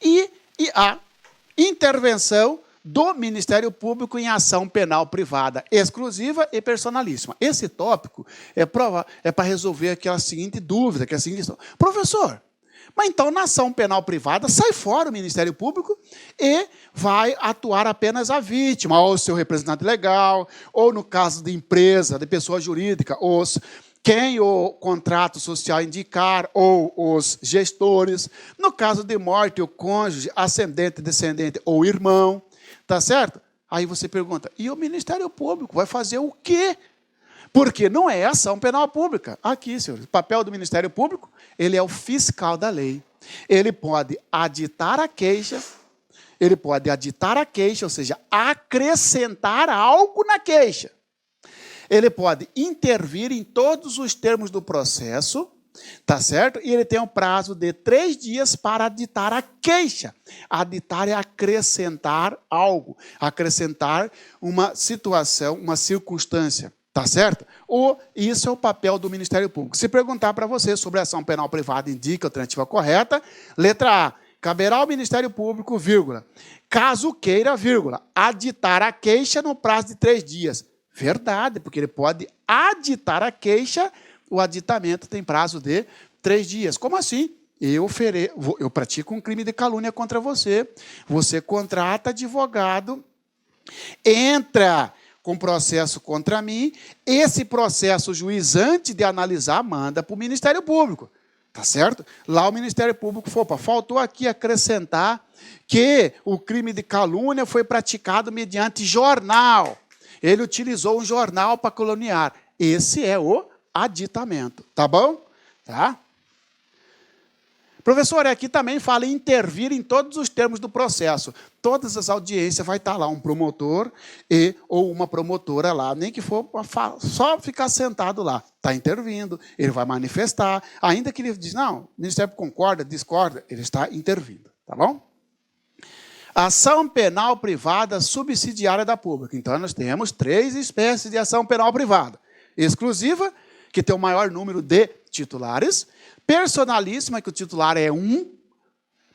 E a intervenção do Ministério Público em ação penal privada exclusiva e personalíssima. Esse tópico é para resolver aquela seguinte dúvida, que é a seguinte questão. Professor, mas então na ação penal privada sai fora o Ministério Público e vai atuar apenas a vítima, ou o seu representante legal, ou no caso de empresa, de pessoa jurídica, quem o contrato social indicar, ou os gestores. No caso de morte, o cônjuge, ascendente, descendente ou irmão. Tá certo? Aí você pergunta, e o Ministério Público vai fazer o quê? Porque não é ação penal pública. Aqui, senhores, o papel do Ministério Público, ele é o fiscal da lei. Ele pode aditar a queixa, ou seja, acrescentar algo na queixa. Ele pode intervir em todos os termos do processo, tá certo? E ele tem um prazo de 3 dias para aditar a queixa. Aditar é acrescentar algo, acrescentar uma situação, uma circunstância, tá certo? Isso é o papel do Ministério Público. Se perguntar para você sobre a ação penal privada, indica a alternativa correta. Letra A, caberá ao Ministério Público, vírgula, caso queira, vírgula, aditar a queixa no prazo de 3 dias. Verdade, porque ele pode aditar a queixa. O aditamento tem prazo de 3 dias. Como assim? Eu pratico um crime de calúnia contra você. Você contrata advogado, entra com processo contra mim. Esse processo, o juiz, antes de analisar, manda para o Ministério Público. Tá certo? Lá o Ministério Público faltou aqui acrescentar que o crime de calúnia foi praticado mediante jornal. Ele utilizou um jornal para caluniar. Esse é o aditamento, tá bom? Tá? Professor, aqui também fala em intervir em todos os termos do processo. Todas as audiências vai estar lá um promotor ou uma promotora lá, nem que for só ficar sentado lá. Está intervindo, ele vai manifestar, ainda que ele diz, não, o Ministério concorda, discorda, ele está intervindo, tá bom? Ação penal privada subsidiária da pública. Então, nós temos 3 espécies de ação penal privada. Exclusiva, que tem o maior número de titulares. Personalíssima, que o titular é um.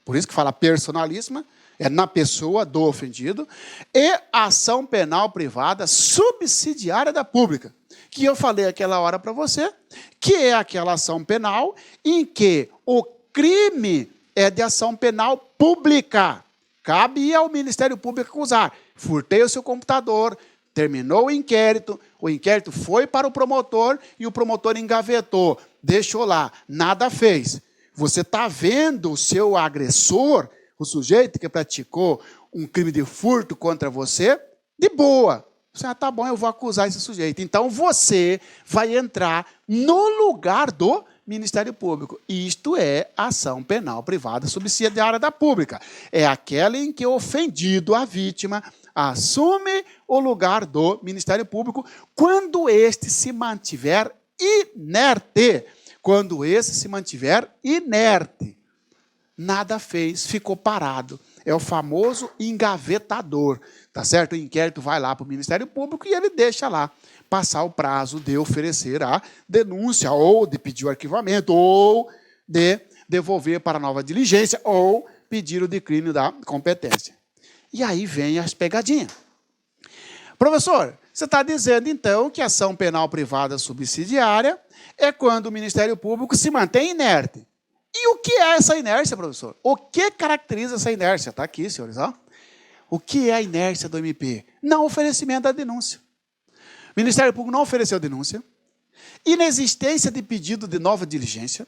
Por isso que fala personalíssima. É na pessoa do ofendido. E ação penal privada subsidiária da pública. Que eu falei aquela hora para você, que é aquela ação penal em que o crime é de ação penal pública. Cabe ao Ministério Público acusar. Furtei o seu computador, terminou o inquérito foi para o promotor e o promotor engavetou, deixou lá, nada fez. Você está vendo o seu agressor, o sujeito que praticou um crime de furto contra você, de boa. Você, tá bom, eu vou acusar esse sujeito. Então, você vai entrar no lugar do Ministério Público. Isto é ação penal privada subsidiária da pública. É aquela em que o ofendido, a vítima, assume o lugar do Ministério Público quando este se mantiver inerte. Quando esse se mantiver inerte. Nada fez, ficou parado. É o famoso engavetador. Tá certo? O inquérito vai lá para o Ministério Público e ele deixa lá passar o prazo de oferecer a denúncia, ou de pedir o arquivamento, ou de devolver para nova diligência, ou pedir o declínio da competência. E aí vem as pegadinhas. Professor, você está dizendo, então, que a ação penal privada subsidiária é quando o Ministério Público se mantém inerte. E o que é essa inércia, professor? O que caracteriza essa inércia? Está aqui, senhores. Ó. O que é a inércia do MP? Não oferecimento da denúncia. O Ministério Público não ofereceu denúncia. Inexistência de pedido de nova diligência.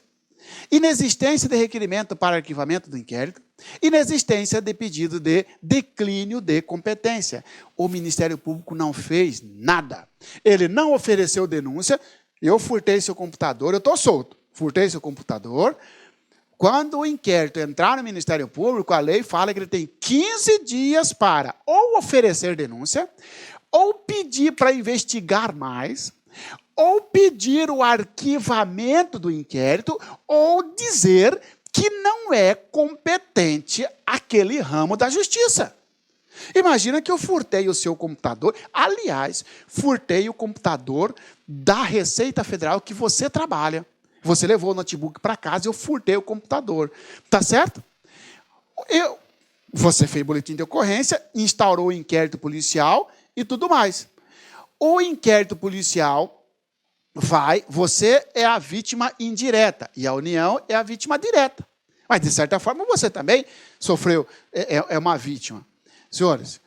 Inexistência de requerimento para arquivamento do inquérito. Inexistência de pedido de declínio de competência. O Ministério Público não fez nada. Ele não ofereceu denúncia. Eu furtei seu computador, eu estou solto. Furtei seu computador. Quando o inquérito entrar no Ministério Público, a lei fala que ele tem 15 dias para ou oferecer denúncia, ou pedir para investigar mais, ou pedir o arquivamento do inquérito, ou dizer que não é competente aquele ramo da justiça. Imagina que eu furtei o seu computador. Aliás, furtei o computador da Receita Federal que você trabalha. Você levou o notebook para casa e eu furtei o computador. Tá certo? Você fez boletim de ocorrência, instaurou o inquérito policial e tudo mais. O inquérito policial você é a vítima indireta e a União é a vítima direta. Mas, de certa forma, você também sofreu, é uma vítima. Senhores,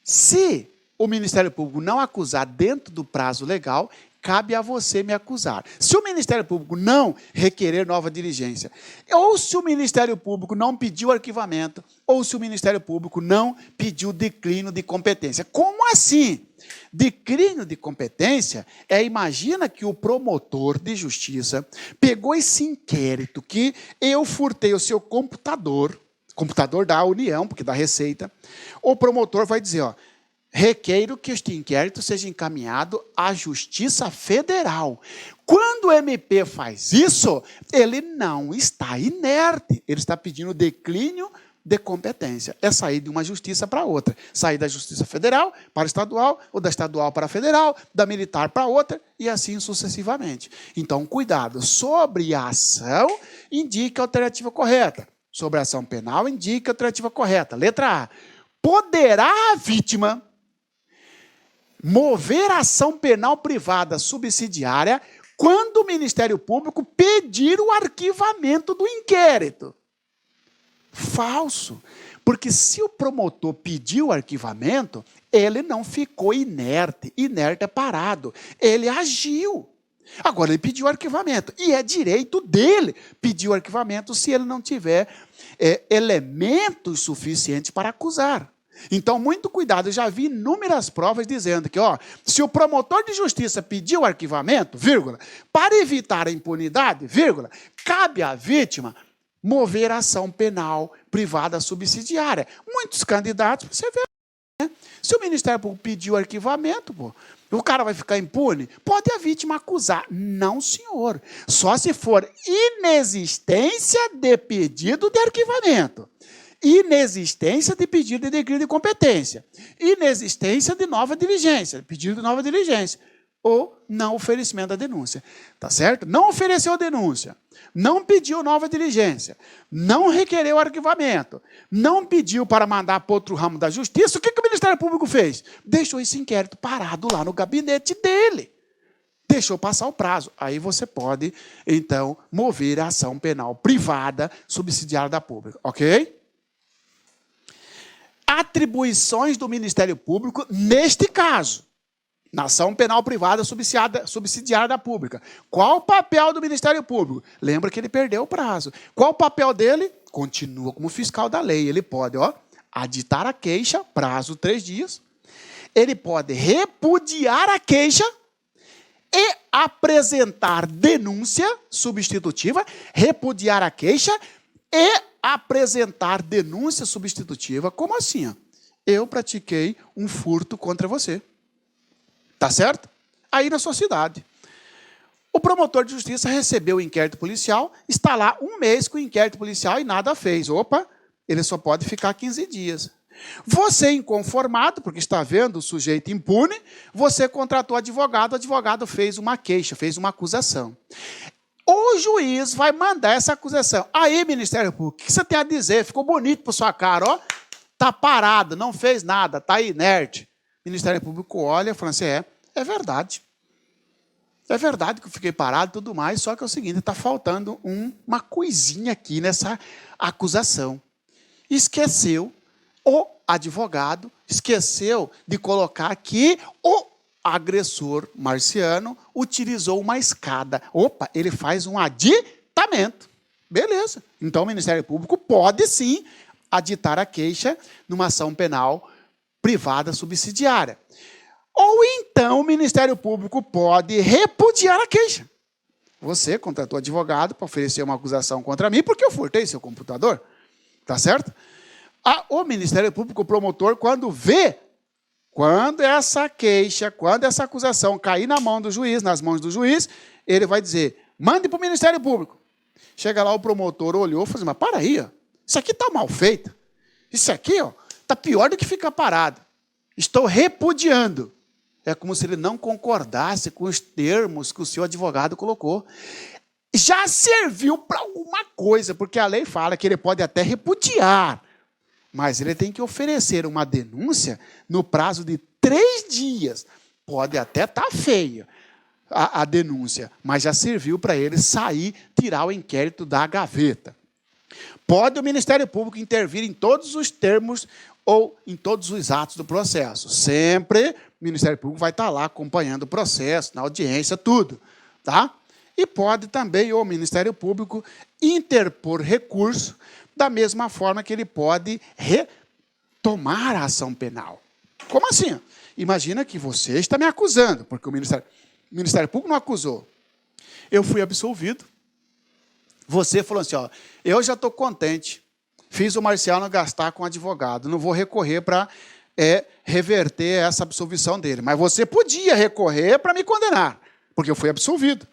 se o Ministério Público não acusar dentro do prazo legal, cabe a você me acusar. Se o Ministério Público não requerer nova diligência, ou se o Ministério Público não pediu arquivamento, ou se o Ministério Público não pediu declínio de competência. Como assim? Declínio de competência imagina que o promotor de justiça pegou esse inquérito que eu furtei o seu computador da União, porque da Receita, o promotor vai dizer, ó, requeiro que este inquérito seja encaminhado à Justiça Federal. Quando o MP faz isso, ele não está inerte, ele está pedindo declínio de competência. É sair de uma justiça para outra. Sair da Justiça Federal para a estadual, ou da estadual para a federal, da militar para outra, e assim sucessivamente. Então, cuidado. Sobre a ação, indique a alternativa correta. Sobre a ação penal, indique a alternativa correta. Letra A. Poderá a vítima mover ação penal privada subsidiária quando o Ministério Público pedir o arquivamento do inquérito. Falso. Porque se o promotor pediu o arquivamento, ele não ficou inerte. Inerte é parado. Ele agiu. Agora, ele pediu o arquivamento. E é direito dele pedir o arquivamento se ele não tiver elementos suficientes para acusar. Então, muito cuidado. Eu já vi inúmeras provas dizendo que, ó, se o promotor de justiça pediu o arquivamento, vírgula, para evitar a impunidade, vírgula, cabe à vítima mover ação penal privada subsidiária. Muitos candidatos, você vê, né? Se o Ministério Público pediu arquivamento, o cara vai ficar impune? Pode a vítima acusar. Não, senhor. Só se for inexistência de pedido de arquivamento, inexistência de pedido de declínio de competência, inexistência de nova diligência, pedido de nova diligência, ou não oferecimento da denúncia. Tá certo? Não ofereceu denúncia, não pediu nova diligência, não requereu arquivamento, não pediu para mandar para outro ramo da justiça. O que o Ministério Público fez? Deixou esse inquérito parado lá no gabinete dele. Deixou passar o prazo. Aí você pode, então, mover a ação penal privada subsidiária da pública. Ok? Atribuições do Ministério Público neste caso. Na ação penal privada subsidiária da pública. Qual o papel do Ministério Público? Lembra que ele perdeu o prazo. Qual o papel dele? Continua como fiscal da lei. Ele pode, ó, aditar a queixa, prazo 3 dias. Ele pode repudiar a queixa e apresentar denúncia substitutiva, repudiar a queixa e apresentar denúncia substitutiva. Como assim? Ó? Eu pratiquei um furto contra você. Tá certo? Aí na sua cidade. O promotor de justiça recebeu o inquérito policial, está lá 1 mês com o inquérito policial e nada fez. Opa, ele só pode ficar 15 dias. Você, inconformado, porque está vendo o sujeito impune, você contratou advogado, o advogado fez uma queixa, fez uma acusação. O juiz vai mandar essa acusação. Aí, Ministério Público, o que você tem a dizer? Ficou bonito por sua cara, ó. Está parado, não fez nada, está inerte. O Ministério Público olha e fala assim, é verdade. É verdade que eu fiquei parado e tudo mais, só que é o seguinte, está faltando uma coisinha aqui nessa acusação. Esqueceu o advogado, esqueceu de colocar que o agressor marciano utilizou uma escada. Opa, ele faz um aditamento. Beleza. Então o Ministério Público pode sim aditar a queixa numa ação penal privada subsidiária. Ou então o Ministério Público pode repudiar a queixa. Você contratou advogado para oferecer uma acusação contra mim porque eu furtei seu computador. Tá certo? O Ministério Público, o promotor, quando essa queixa, quando essa acusação cair na mão do juiz, nas mãos do juiz, ele vai dizer, mande para o Ministério Público. Chega lá, o promotor olhou e falou assim, mas para aí, ó, isso aqui está mal feito. Isso aqui está pior do que ficar parado. Estou repudiando. É como se ele não concordasse com os termos que o seu advogado colocou. Já serviu para alguma coisa, porque a lei fala que ele pode até repudiar, Mas ele tem que oferecer uma denúncia no prazo de 3 dias. Pode até estar feia a denúncia, mas já serviu para ele sair, tirar o inquérito da gaveta. Pode o Ministério Público intervir em todos os termos ou em todos os atos do processo. Sempre o Ministério Público vai estar lá acompanhando o processo, na audiência, tudo. Tá? E pode também o Ministério Público interpor recurso da mesma forma que ele pode retomar a ação penal. Como assim? Imagina que você está me acusando, porque o Ministério Público não acusou. Eu fui absolvido. Você falou assim, ó, eu já estou contente, fiz o Marciano gastar com advogado, não vou recorrer para reverter essa absolvição dele. Mas você podia recorrer para me condenar, porque eu fui absolvido.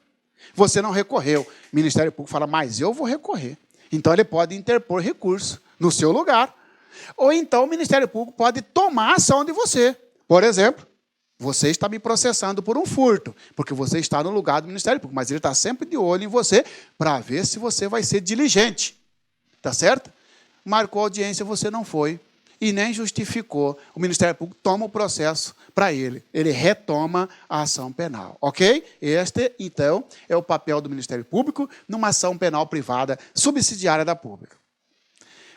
Você não recorreu. O Ministério Público fala, mas eu vou recorrer. Então, ele pode interpor recurso no seu lugar. Ou então, o Ministério Público pode tomar ação de você. Por exemplo, você está me processando por um furto, porque você está no lugar do Ministério Público, mas ele está sempre de olho em você para ver se você vai ser diligente. Tá certo? Marcou a audiência, você não foi. E nem justificou. O Ministério Público toma o processo para ele. Ele retoma a ação penal. Ok? Este, então, é o papel do Ministério Público numa ação penal privada subsidiária da pública.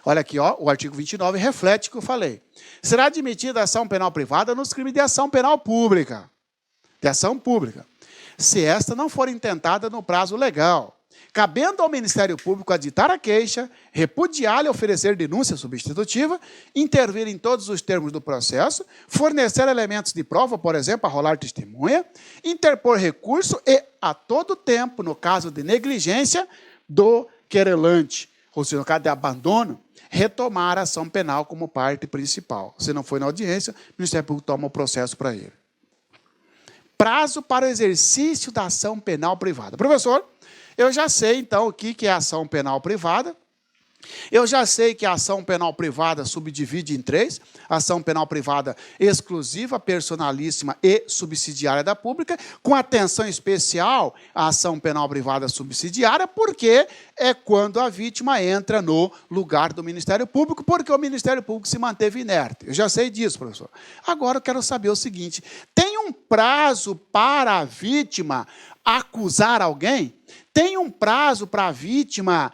Olha aqui, ó, o artigo 29 reflete o que eu falei. Será admitida a ação penal privada nos crimes de ação penal pública. De ação pública. Se esta não for intentada no prazo legal, cabendo ao Ministério Público aditar a queixa, repudiar e oferecer denúncia substitutiva, intervir em todos os termos do processo, fornecer elementos de prova, por exemplo, arrolar testemunha, interpor recurso e, a todo tempo, no caso de negligência do querelante, ou seja, no caso de abandono, retomar a ação penal como parte principal. Se não foi na audiência, o Ministério Público toma o processo para ele. Prazo para o exercício da ação penal privada. Professor, eu já sei, então, o que é ação penal privada. Eu já sei que a ação penal privada subdivide em 3. Ação penal privada exclusiva, personalíssima e subsidiária da pública, com atenção especial à ação penal privada subsidiária, porque é quando a vítima entra no lugar do Ministério Público, porque o Ministério Público se manteve inerte. Eu já sei disso, professor. Agora eu quero saber o seguinte, tem um prazo para a vítima acusar alguém? Tem um prazo para a vítima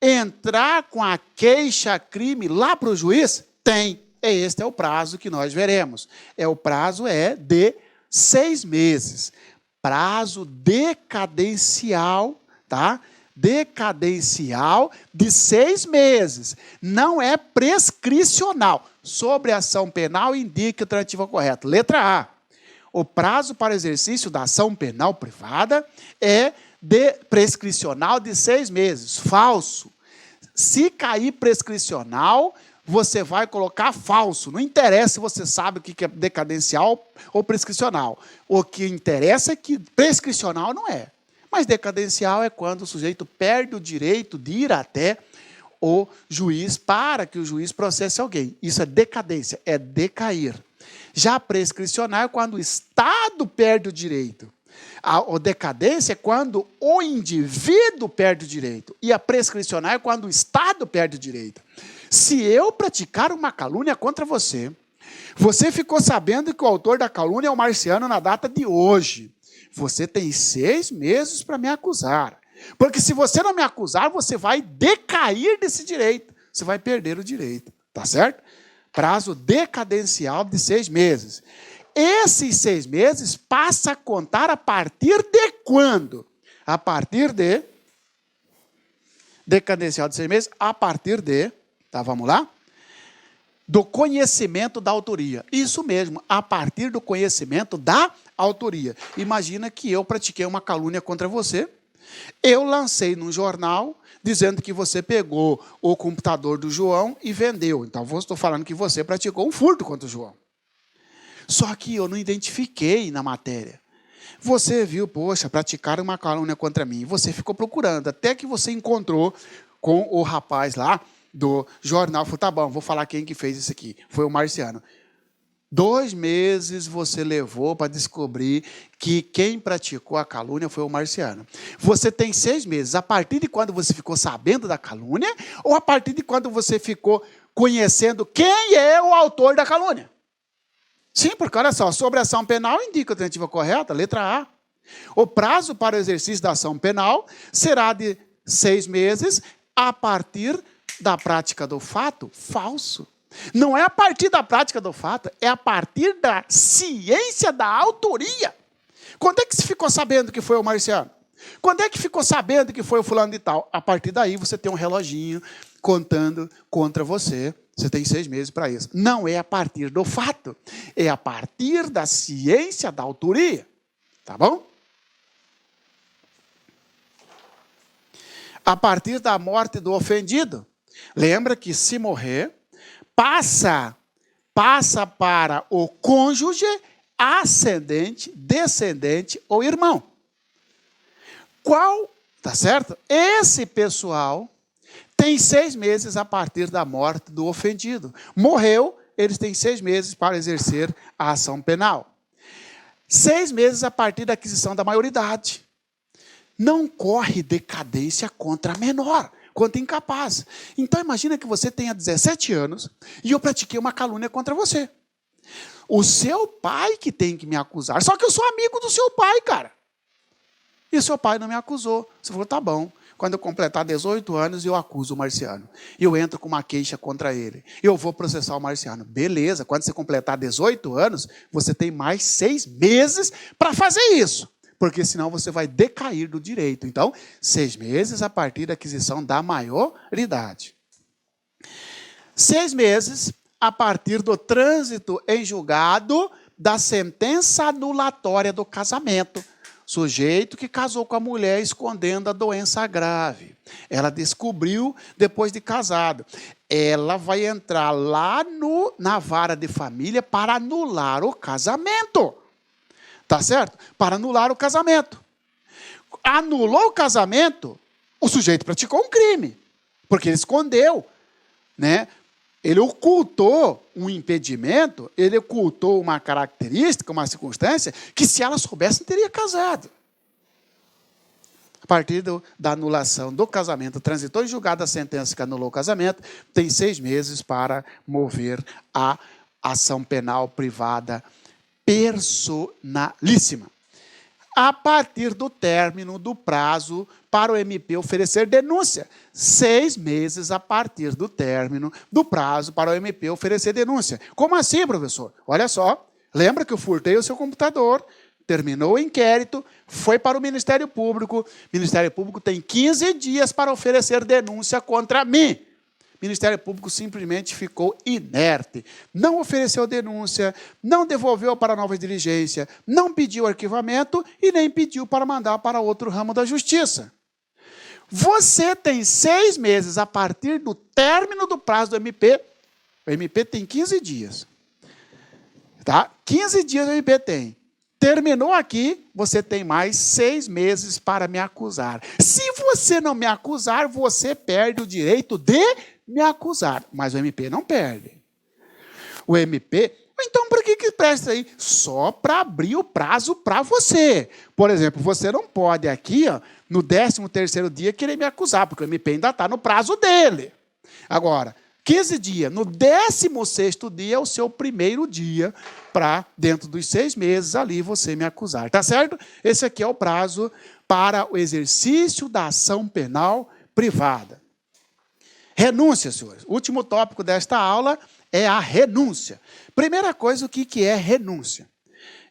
entrar com a queixa-crime lá para o juiz? Tem. Este é o prazo que nós veremos. O prazo é de 6 meses. Prazo decadencial, tá? Decadencial de 6 meses. Não é prescricional. Sobre a ação penal, indique a alternativa correta. Letra A. O prazo para exercício da ação penal privada é prescricional de 6 meses. Falso. Se cair prescricional, você vai colocar falso. Não interessa se você sabe o que é decadencial ou prescricional. O que interessa é que prescricional não é. Mas decadencial é quando o sujeito perde o direito de ir até o juiz para que o juiz processe alguém. Isso é decadência, é decair. Já prescricional é quando o Estado perde o direito. A decadência é quando o indivíduo perde o direito. E a prescricional é quando o Estado perde o direito. Se eu praticar uma calúnia contra você, você ficou sabendo que o autor da calúnia é o Marciano na data de hoje. Você tem 6 meses para me acusar. Porque se você não me acusar, você vai decair desse direito. Você vai perder o direito. Tá certo? Prazo decadencial de 6 meses. Esses 6 meses passa a contar a partir de quando? A partir de... Decadencial de 6 meses, a partir de... Tá, vamos lá? Do conhecimento da autoria. Isso mesmo, a partir do conhecimento da autoria. Imagina que eu pratiquei uma calúnia contra você. Eu lancei num jornal dizendo que você pegou o computador do João e vendeu. Então, eu estou falando que você praticou um furto contra o João. Só que eu não identifiquei na matéria. Você viu, poxa, praticaram uma calúnia contra mim. Você ficou procurando, até que você encontrou com o rapaz lá do jornal. Falou, tá bom, vou falar quem que fez isso aqui. Foi o Marciano. 2 meses você levou para descobrir que quem praticou a calúnia foi o Marciano. Você tem 6 meses. A partir de quando você ficou sabendo da calúnia ou a partir de quando você ficou conhecendo quem é o autor da calúnia. Sim, porque olha só, sobre a ação penal indica a alternativa correta, letra A. O prazo para o exercício da ação penal será de 6 meses a partir da prática do fato. Falso. Não é a partir da prática do fato, é a partir da ciência da autoria. Quando é que se ficou sabendo que foi o Marciano? Quando é que ficou sabendo que foi o fulano de tal? A partir daí você tem um reloginho contando contra você. Você tem 6 meses para isso. Não é a partir do fato, é a partir da ciência da autoria. Tá bom? A partir da morte do ofendido. Lembra que se morrer, passa para o cônjuge, ascendente, descendente ou irmão. Tá certo? Esse pessoal tem 6 meses a partir da morte do ofendido. Morreu, eles têm 6 meses para exercer a ação penal. 6 meses a partir da aquisição da maioridade. Não corre decadência contra menor, contra incapaz. Então, imagina que você tenha 17 anos e eu pratiquei uma calúnia contra você. O seu pai que tem que me acusar. Só que eu sou amigo do seu pai, cara. E o seu pai não me acusou. Você falou, tá bom. Quando eu completar 18 anos, eu acuso o Marciano. Eu entro com uma queixa contra ele. Eu vou processar o Marciano. Beleza, quando você completar 18 anos, você tem mais 6 meses para fazer isso. Porque senão você vai decair do direito. Então, 6 meses a partir da aquisição da maioridade. 6 meses a partir do trânsito em julgado da sentença anulatória do casamento. Sujeito que casou com a mulher escondendo a doença grave. Ela descobriu depois de casado. Ela vai entrar lá na vara de família para anular o casamento. Tá certo? Para anular o casamento. Anulou o casamento, o sujeito praticou um crime. Porque ele escondeu, né? Ele ocultou um impedimento, ele ocultou uma característica, uma circunstância, que se ela soubesse, não teria casado. A partir da anulação do casamento, transitou em julgado a sentença que anulou o casamento, tem 6 meses para mover a ação penal privada personalíssima. A partir do término do prazo para o MP oferecer denúncia. 6 meses a partir do término do prazo para o MP oferecer denúncia. Como assim, professor? Olha só, lembra que eu furtei o seu computador, terminou o inquérito, foi para o Ministério Público. O Ministério Público tem 15 dias para oferecer denúncia contra mim. O Ministério Público simplesmente ficou inerte. Não ofereceu denúncia, não devolveu para nova diligência, não pediu arquivamento e nem pediu para mandar para outro ramo da justiça. Você tem 6 meses a partir do término do prazo do MP. O MP tem 15 dias. Tá? 15 dias o MP tem. Terminou aqui, você tem mais 6 meses para me acusar. Se você não me acusar, você perde o direito de me acusar. Mas o MP não perde. O MP... Então, por que presta aí? Só para abrir o prazo para você. Por exemplo, você não pode aqui, ó, no 13º dia, querer me acusar, porque o MP ainda está no prazo dele. Agora, 15 dias. No 16º dia é o seu primeiro dia para, dentro dos 6 meses, ali você me acusar. Tá certo? Esse aqui é o prazo para o exercício da ação penal privada. Renúncia, senhores. O último tópico desta aula é a renúncia. Primeira coisa, o que é renúncia?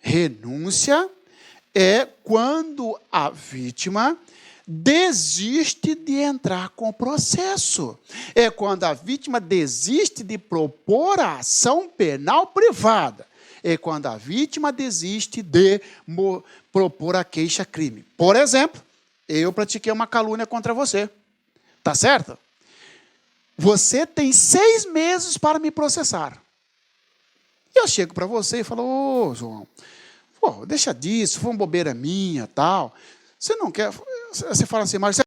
Renúncia é quando a vítima desiste de entrar com o processo. É quando a vítima desiste de propor a ação penal privada. É quando a vítima desiste de propor a queixa-crime. Por exemplo, eu pratiquei uma calúnia contra você. Tá certo? Você tem 6 meses para me processar. Eu chego para você e falo, ô, João, pô, deixa disso, foi uma bobeira minha, tal. Você não quer... Você fala assim, Marcelo,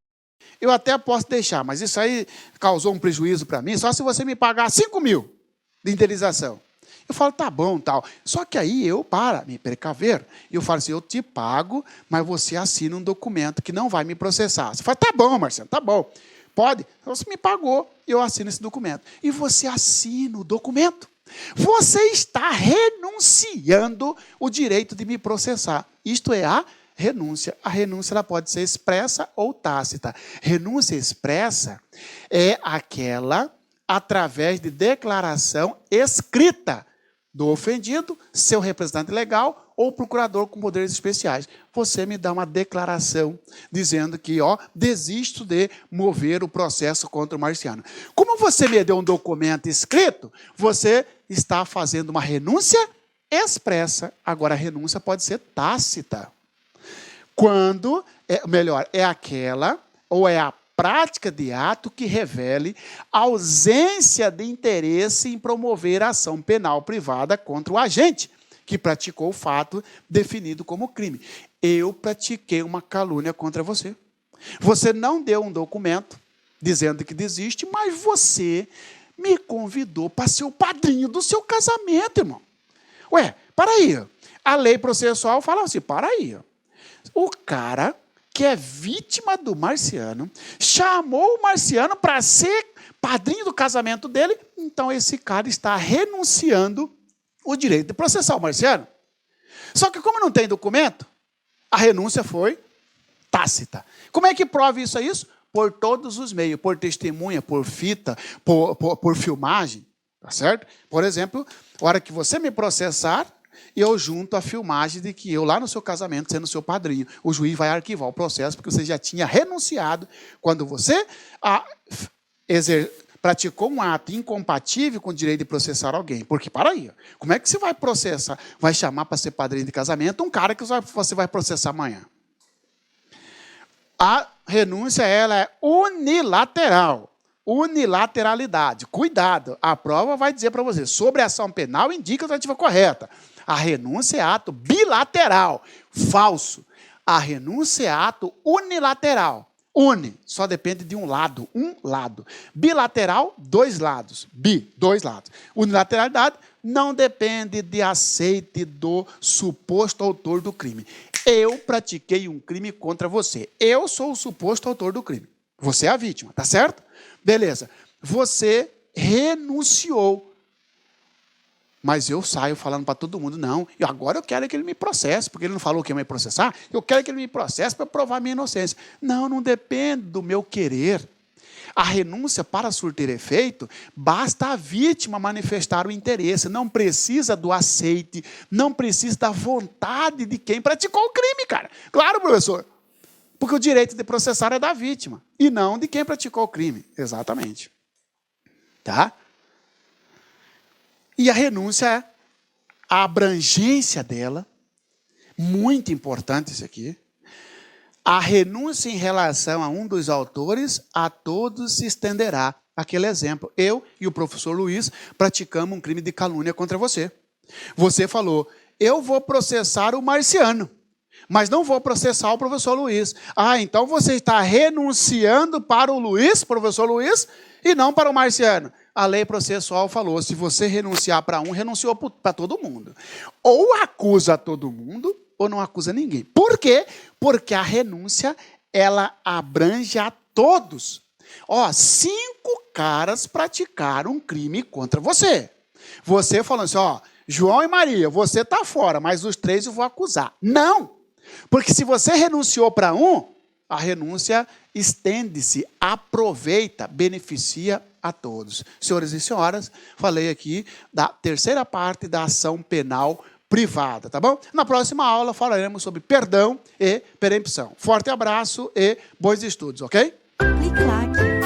eu até posso deixar, mas isso aí causou um prejuízo para mim, só se você me pagar 5 mil de indenização. Eu falo, tá bom, tal. Só que aí eu, para me precaver, eu falo assim, eu te pago, mas você assina um documento que não vai me processar. Você fala, tá bom, Marcelo, tá bom. Pode? Então, você me pagou, eu assino esse documento. E você assina o documento. Você está renunciando o direito de me processar. Isto é a renúncia. A renúncia ela pode ser expressa ou tácita. Renúncia expressa é aquela através de declaração escrita do ofendido, seu representante legal ou procurador com poderes especiais. Você me dá uma declaração dizendo que, desisto de mover o processo contra o Marciano. Como você me deu um documento escrito, você está fazendo uma renúncia expressa. Agora, a renúncia pode ser tácita. Quando, é aquela, ou é a prática de ato que revele ausência de interesse em promover a ação penal privada contra o agente que praticou o fato definido como crime. Eu pratiquei uma calúnia contra você. Você não deu um documento dizendo que desiste, mas você me convidou para ser o padrinho do seu casamento, irmão. Ué, para aí. A lei processual fala assim, para aí. O cara que é vítima do Marciano, chamou o Marciano para ser padrinho do casamento dele, então esse cara está renunciando o direito de processar o Marciano. Só que como não tem documento, a renúncia foi tácita. Como é que prova isso? Por todos os meios, por testemunha, por fita, por filmagem, tá certo? Por exemplo, a hora que você me processar, eu junto a filmagem de que eu, lá no seu casamento, sendo seu padrinho, o juiz vai arquivar o processo, porque você já tinha renunciado quando você praticou um ato incompatível com o direito de processar alguém. Porque, para aí, como é que você vai processar, vai chamar para ser padrinho de casamento um cara que você vai processar amanhã? A renúncia, ela é unilateral. Unilateralidade. Cuidado, a prova vai dizer para você, sobre a ação penal, indica a alternativa correta. A renúncia é ato bilateral. Falso. A renúncia é ato unilateral. Só depende de um lado. Bilateral, dois lados. Dois lados. Unilateralidade não depende de aceite do suposto autor do crime. Eu pratiquei um crime contra você. Eu sou o suposto autor do crime. Você é a vítima, tá certo? Beleza. Você renunciou. Mas eu saio falando para todo mundo, não, e agora eu quero que ele me processe, porque ele não falou que ia me processar, eu quero que ele me processe para provar minha inocência. Não depende do meu querer. A renúncia, para surtir efeito, basta a vítima manifestar o interesse, não precisa do aceite, não precisa da vontade de quem praticou o crime, cara. Claro, professor, porque o direito de processar é da vítima, e não de quem praticou o crime. Exatamente. Tá? E a renúncia, a abrangência dela, muito importante isso aqui, a renúncia em relação a um dos autores, a todos se estenderá. Aquele exemplo, eu e o professor Luiz praticamos um crime de calúnia contra você. Você falou, eu vou processar o Marciano, mas não vou processar o professor Luiz. Então você está renunciando para o Luiz, professor Luiz, e não para o Marciano. A lei processual falou, se você renunciar para um, renunciou para todo mundo. Ou acusa todo mundo, ou não acusa ninguém. Por quê? Porque a renúncia, ela abrange a todos. 5 caras praticaram um crime contra você. Você falando assim, João e Maria, você está fora, mas os 3 eu vou acusar. Não! Porque se você renunciou para um, a renúncia estende-se, aproveita, beneficia a todos. Senhores e senhoras, falei aqui da terceira parte da ação penal privada, tá bom? Na próxima aula falaremos sobre perdão e perempção. Forte abraço e bons estudos, ok? Clique like.